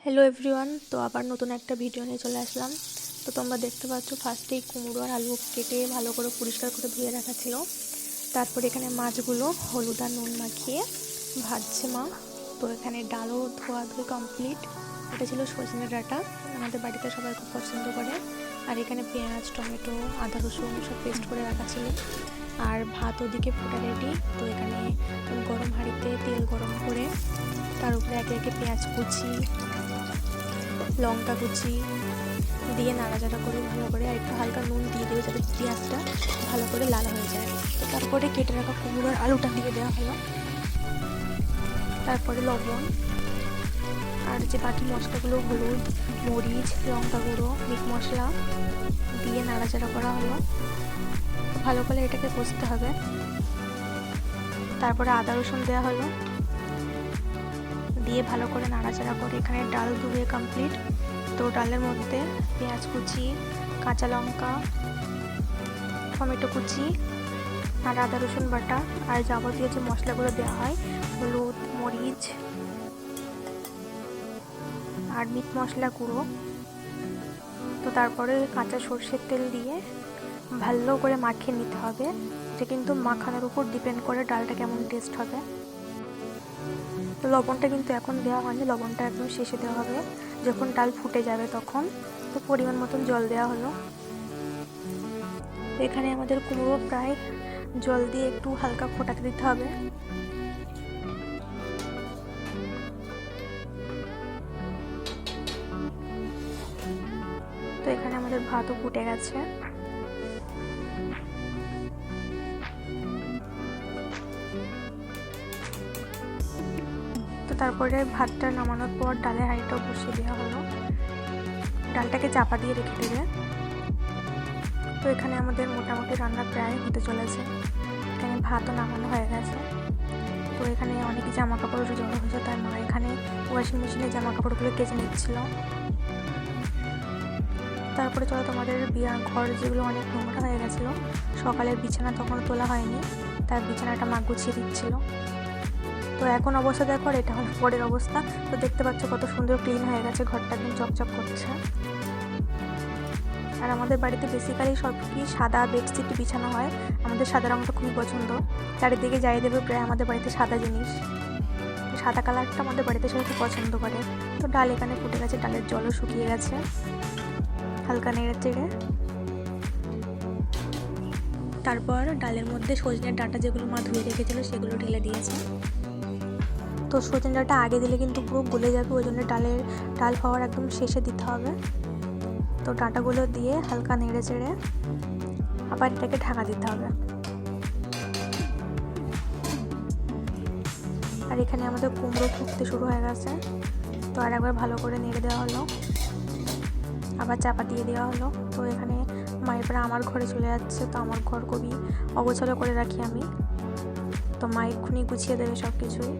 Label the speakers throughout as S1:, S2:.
S1: Hello everyone, তো আবার নতুন একটা ভিডিও নিয়ে চলে আসলাম। তো তোমরা দেখতে পাচ্ছ ফার্স্টেই কুমড়ো আর আলু কেটে ভালো করে পরিষ্কার করে ধুয়ে রাখা ছিল। তারপরে এখানে মাছগুলো হলুদ আর নুন মাখিয়ে ভাজছে মা। তো এখানে ডালও ধোয়া ধুয়ে কমপ্লিট। এটা ছিল সজনে ডাঁটা, আমাদের বাড়িতে সবাই খুব পছন্দ করে। আর এখানে পেঁয়াজ, টমেটো, আদা রসুন সব পেস্ট করে রাখা ছিল। আর ভাত ওদিকে ফোটা রেডি। তো এখানে গরম হাঁড়িতে তেল গরম করে তার উপরে একে একে পেঁয়াজ কুচি, লঙ্কা কুচি দিয়ে নাড়াচাড়া করে ভালো করে, আর একটু হালকা নুন দিয়ে দেবে যাতে পেঁয়াজটা ভালো করে লাল হয়ে যায়। তো তারপরে কেটে রাখা কুমড়ো আর আলুটা দিয়ে দেওয়া হলো, তারপরে লবণ আর যে বাকি মশলাগুলো হলুদ, মরিচ, লঙ্কা গুঁড়ো, মিট মশলা দিয়ে নাড়াচাড়া করা হলো। ভালো করে এটাকে কষতে হবে। তারপরে আদা রসুন দেওয়া হলো, দিয়ে ভালো করে নাড়াচাড়া করে এখানে ডাল ধুয়ে কমপ্লিট। তো ডালের মধ্যে পেঁয়াজ কুচি, কাঁচা লঙ্কা, টমেটো কুচি আর আদা রসুন বাটা আর যাবতীয় যে মশলাগুলো দেওয়া হয়, হলুদ, মরিচ আর মিট মশলা গুঁড়ো। তো তারপরে কাঁচা সর্ষের তেল দিয়ে ভালো করে মাখিয়ে নিতে হবে। এটা কিন্তু মাখানোর উপর ডিপেন্ড করে ডালটা কেমন টেস্ট হবে। তো লবণটা কিন্তু এখন দেওয়া হয়নি, লবণটা একদম শেষে দেওয়া হবে যখন ডাল ফুটে যাবে তখন। তো পরিমাণ মতন জল দেওয়া হলো। এখানে আমাদের কুমড়ো প্রায় জল দিয়ে একটু হালকা ফোটাতে দিতে হবে। তো এখানে আমাদের ভাতও ফুটে গেছে। তো তারপরে ভাতটা নামানোর পর ডালের হাঁড়িটাও বসিয়ে দেওয়া হলো, ডালটাকে চাপা দিয়ে রেখে দেবে। তো এখানে আমাদের মোটামুটি রান্না প্রায় হতে চলেছে। এখানে ভাতও নামানো হয়ে গেছে। তো এখানে অনেক জামা কাপড় জড়ো হয়েছে, তার মা এখানে ওয়াশিং মেশিনে জামা কাপড়গুলো কেচে নিচ্ছিল। তারপরে চলো তোমাদের বিয়ার ঘর যেগুলো অনেক নোংরা হয়ে গেছিলো, সকালের বিছানা তখন তোলা হয়নি, তার বিছানাটা মা গুছিয়ে দিচ্ছিল। তো এখন অবস্থা দেখো, আর এটা হলো পরের অবস্থা। তো দেখতে পাচ্ছ কত সুন্দর ক্লিন হয়ে গেছে, ঘরটা একদম চকচক করছে। আর আমাদের বাড়িতে বেসিক্যালি সব কি সাদা বেডশিট বিছানো হয়। আমাদের সাদা রঙটা খুবই পছন্দ, চারিদিকে যাই দেবে প্রায় আমাদের বাড়িতে সাদা জিনিস। তো সাদা কালারটা আমাদের বাড়িতে সবাই খুব পছন্দ করে। তো ডাল এখানে ফুটে গেছে, ডালের জলও শুকিয়ে গেছে, হালকা নেড়ে চেড়ে তারপর ডালের মধ্যে সজনের ডাঁটা যেগুলো মা ধুয়ে রেখেছিল সেগুলো ঢেলে দিয়েছে। তো সজনে ডাঁটা আগে দিলে কিন্তু পুরো গলে যাবে, ওই জন্য ডাল খাওয়ার একদম শেষে দিতে হবে। তো ডাঁটাগুলো দিয়ে হালকা নেড়ে চেড়ে আবার এটাকে ঢাকা দিতে হবে। আর এখানে আমাদের কুমড়ো ফুটতে শুরু হয়ে গেছে। তো আর একবার ভালো করে নেড়ে দেওয়া হলো, আবার চাপা দিয়ে দেওয়া হলো। তো এখানে মায়ের পরে আমার ঘরে চলে যাচ্ছে। তো আমার ঘর খুবই অগোছালো করে রাখি আমি, তো মা এক্ষুনি গুছিয়ে দেবে সব কিছুই।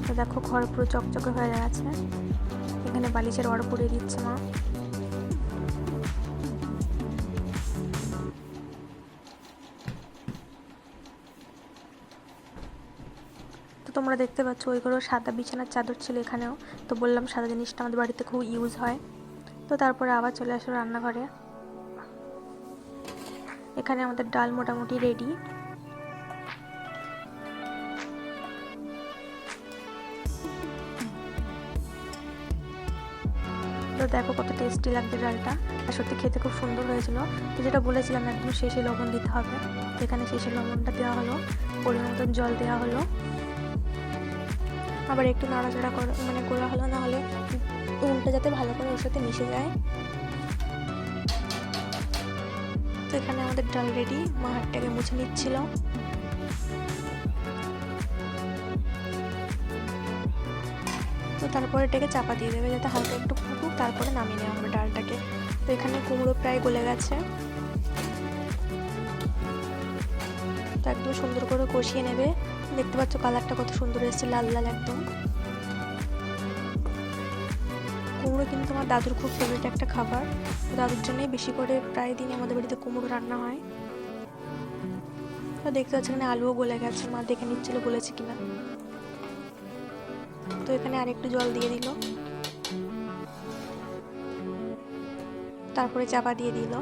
S1: তো দেখো ঘর পুরো চকচকে হয়ে গেছে। এখানে বালিশের অর্ডার পরিয়ে দিচ্ছে মা। তো তোমরা দেখতে পাচ্ছ ওই ঘরেও সাদা বিছানার চাদর ছিল এখানেও। তো বললাম সাদা জিনিসটা আমাদের বাড়িতে খুব ইউজ হয়। তো তারপরে আবার চলে আসলো রান্নাঘরে। এখানে আমাদের ডাল মোটামুটি রেডি। তো দেখো কত টেস্টি লাগছে ডালটা, আর সত্যি খেতে খুব সুন্দর হয়েছিল। তো যেটা বলেছিলাম একদম শেষে লবণ দিতে হবে, তো এখানে শেষে লবণটা দেওয়া হলো, পরিমাণ মতন জল দেওয়া হলো, আবার একটু নাড়াচাড়া করা হলো, না হলে নুনটা যাতে ভালো করে ওর সাথে মিশে যায়। তো এখানে আমাদের ডাল রেডি, মা হাতটাকে মুছে নিচ্ছিল। তো তারপরে এটাকে চাপা দিয়ে দেবে যাতে হালকা একটু ফুটুক, তারপরে নামিয়ে নেওয়া হবে ডালটাকে। তো এখানে কুমড়ো প্রায় গলে গেছে। তো একদম সুন্দর করে কষিয়ে নেবে। দেখতে পাচ্ছ কালারটা কত সুন্দর এসেছে, লাল লাল একদম। কুমড়ো কিন্তু আমার দাদুর খুব ফেভারিট একটা খাবার, দাদুর জন্যই বেশি করে প্রায় দিন আমাদের বাড়িতে কুমড়ো রান্না হয়। তো দেখতে পাচ্ছি এখানে আলুও গলে গেছে, মা দেখে নিচ্ছিল গলেছে কিনা। তো এখানে আরেকটু জল দিয়ে দিল। তারপরে চাপা দিয়ে দিল।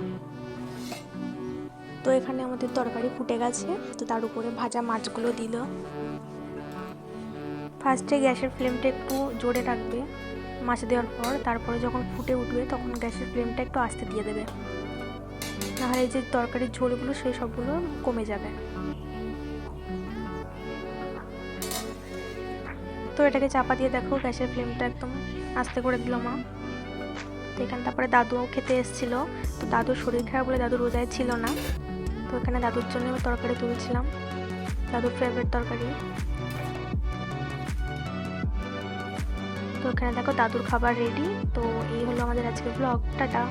S1: তো এখানে আমাদের তরকারি ফুটে গেছে, তো তার উপরে ভাজা মাছগুলো দিল। ফার্স্টে গ্যাসের ফ্লেমটা একটু জোরে রাখবে মাছ দেওয়ার পর, তারপরে যখন ফুটে উঠবে তখন গ্যাসের ফ্লেমটা একটু আস্তে দিয়ে দেবে, নাহলে এই যে তরকারির ঝোলগুলো সেই সবগুলো কমে যাবে। তো এটাকে চাপা দিয়ে দেখো গ্যাসের ফ্লেমটা একদম আস্তে করে দিল মা। তো এখানে তারপরে দাদুও খেতে এসেছিলো, তো দাদুর শরীর খারাপ বলে দাদু রোজায় ছিল না। তো এখানে দাদুর জন্য তরকারি তুলছিলাম, দাদুর ফেভারিট তরকারি। তো এখানে দেখো দাদুর খাবার রেডি। তো এই হলো আমাদের আজকের ব্লগ। টাটা।